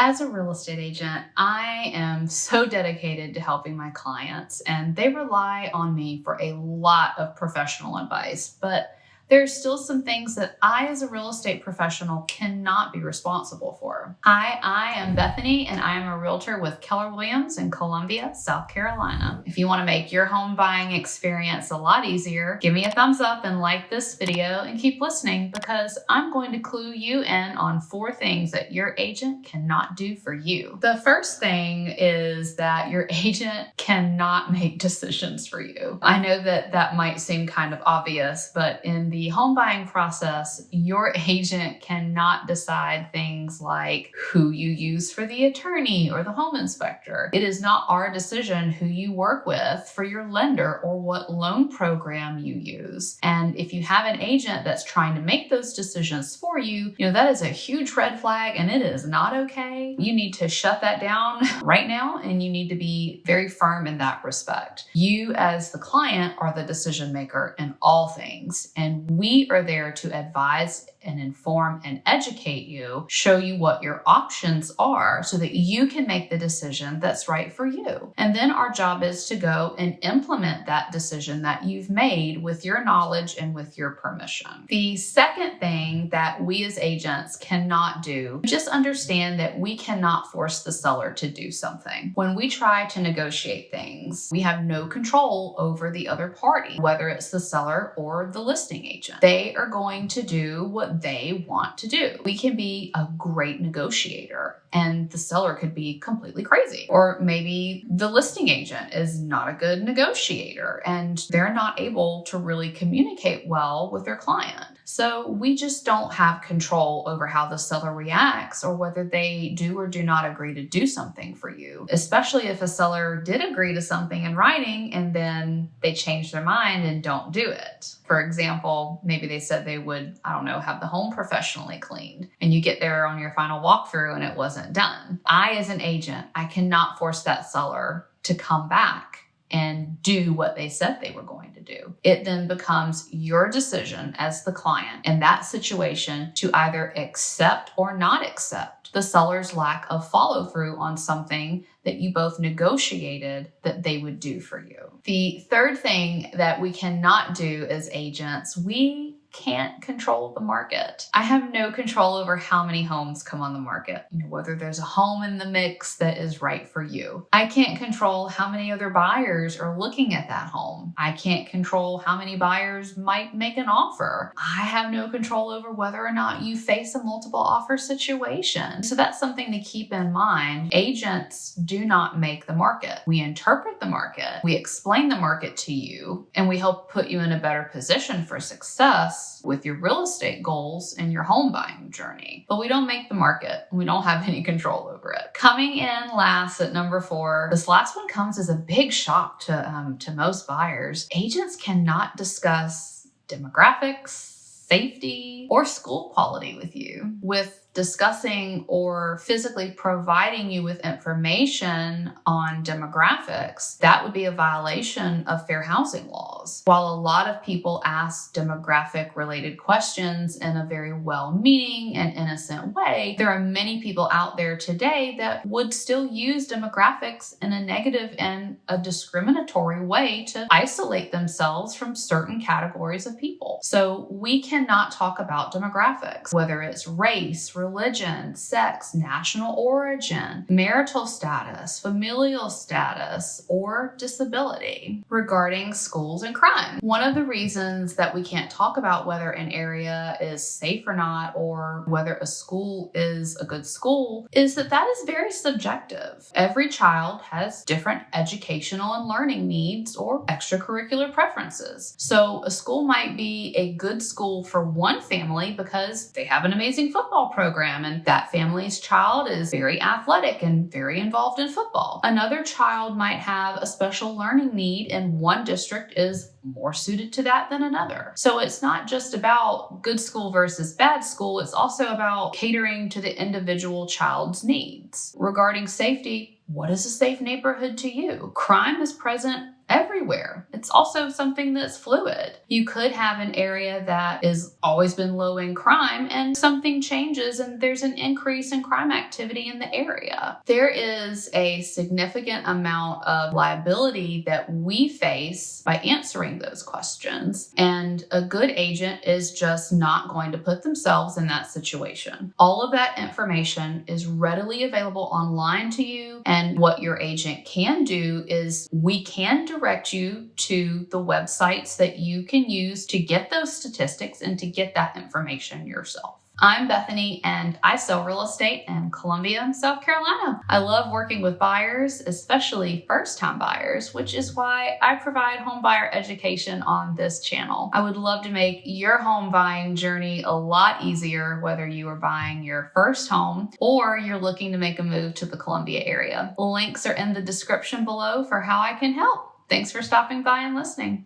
As a real estate agent, I am so dedicated to helping my clients, and they rely on me for a lot of professional advice. But there's still some things that I, as a real estate professional, cannot be responsible for. Hi, I am Bethany, and I am a realtor with Keller Williams in Columbia, South Carolina. If you want to make your home buying experience a lot easier, give me a thumbs up and like this video and keep listening, because I'm going to clue you in on 4 things that your agent cannot do for you. The first thing is that your agent cannot make decisions for you. I know that that might seem kind of obvious, but in the home buying process, your agent cannot decide things like who you use for the attorney or the home inspector. It is not our decision who you work with for your lender or what loan program you use. And if you have an agent that's trying to make those decisions for you, that is a huge red flag, and it is not okay. You need to shut that down right now, and you need to be very firm in that respect. You, as the client, are the decision maker in all things, and we are there to advise and inform and educate you, show you what your options are so that you can make the decision that's right for you. And then our job is to go and implement that decision that you've made with your knowledge and with your permission. The second thing that we as agents cannot do, just understand that we cannot force the seller to do something. When we try to negotiate things, we have no control over the other party, whether it's the seller or the listing agent. They are going to do what they want to do. We can be a great negotiator, and the seller could be completely crazy. Or maybe the listing agent is not a good negotiator and they're not able to really communicate well with their client. So we just don't have control over how the seller reacts or whether they do or do not agree to do something for you, especially if a seller did agree to something in writing and then they change their mind and don't do it. For example, maybe they said they would, have the home professionally cleaned, and you get there on your final walkthrough and it wasn't done. I, as an agent, I cannot force that seller to come back and do what they said they were going to do. It then becomes your decision as the client in that situation to either accept or not accept the seller's lack of follow through on something that you both negotiated that they would do for you. The third thing that we cannot do as agents, we can't control the market. I have no control over how many homes come on the market, whether there's a home in the mix that is right for you. I can't control how many other buyers are looking at that home. I can't control how many buyers might make an offer. I have no control over whether or not you face a multiple offer situation. So that's something to keep in mind. Agents do not make the market. We interpret the market, we explain the market to you, and we help put you in a better position for success with your real estate goals and your home buying journey. But we don't make the market. We don't have any control over it. Coming in last at number 4, this last one comes as a big shock to most buyers. Agents cannot discuss demographics, safety, or school quality with you. With discussing or physically providing you with information on demographics, that would be a violation of fair housing laws. While a lot of people ask demographic related questions in a very well-meaning and innocent way, there are many people out there today that would still use demographics in a negative and a discriminatory way to isolate themselves from certain categories of people. So we cannot talk about demographics, whether it's race, religion, sex, national origin, marital status, familial status, or disability. Regarding schools and crime, one of the reasons that we can't talk about whether an area is safe or not, or whether a school is a good school, is that that is very subjective. Every child has different educational and learning needs or extracurricular preferences. So a school might be a good school for one family because they have an amazing football program and that family's child is very athletic and very involved in football. Another child might have a special learning need and one district is more suited to that than another. So it's not just about good school versus bad school. It's also about catering to the individual child's needs. Regarding safety, what is a safe neighborhood to you? Crime is present everywhere. It's also something that's fluid. You could have an area that has always been low in crime and something changes and there's an increase in crime activity in the area. There is a significant amount of liability that we face by answering those questions, and a good agent is just not going to put themselves in that situation. All of that information is readily available online to you, and what your agent can do is we can direct you to the websites that you can use to get those statistics and to get that information yourself. I'm Bethany, and I sell real estate in Columbia, South Carolina. I love working with buyers, especially first-time buyers, which is why I provide home buyer education on this channel. I would love to make your home buying journey a lot easier, whether you are buying your first home or you're looking to make a move to the Columbia area. Links are in the description below for how I can help. Thanks for stopping by and listening.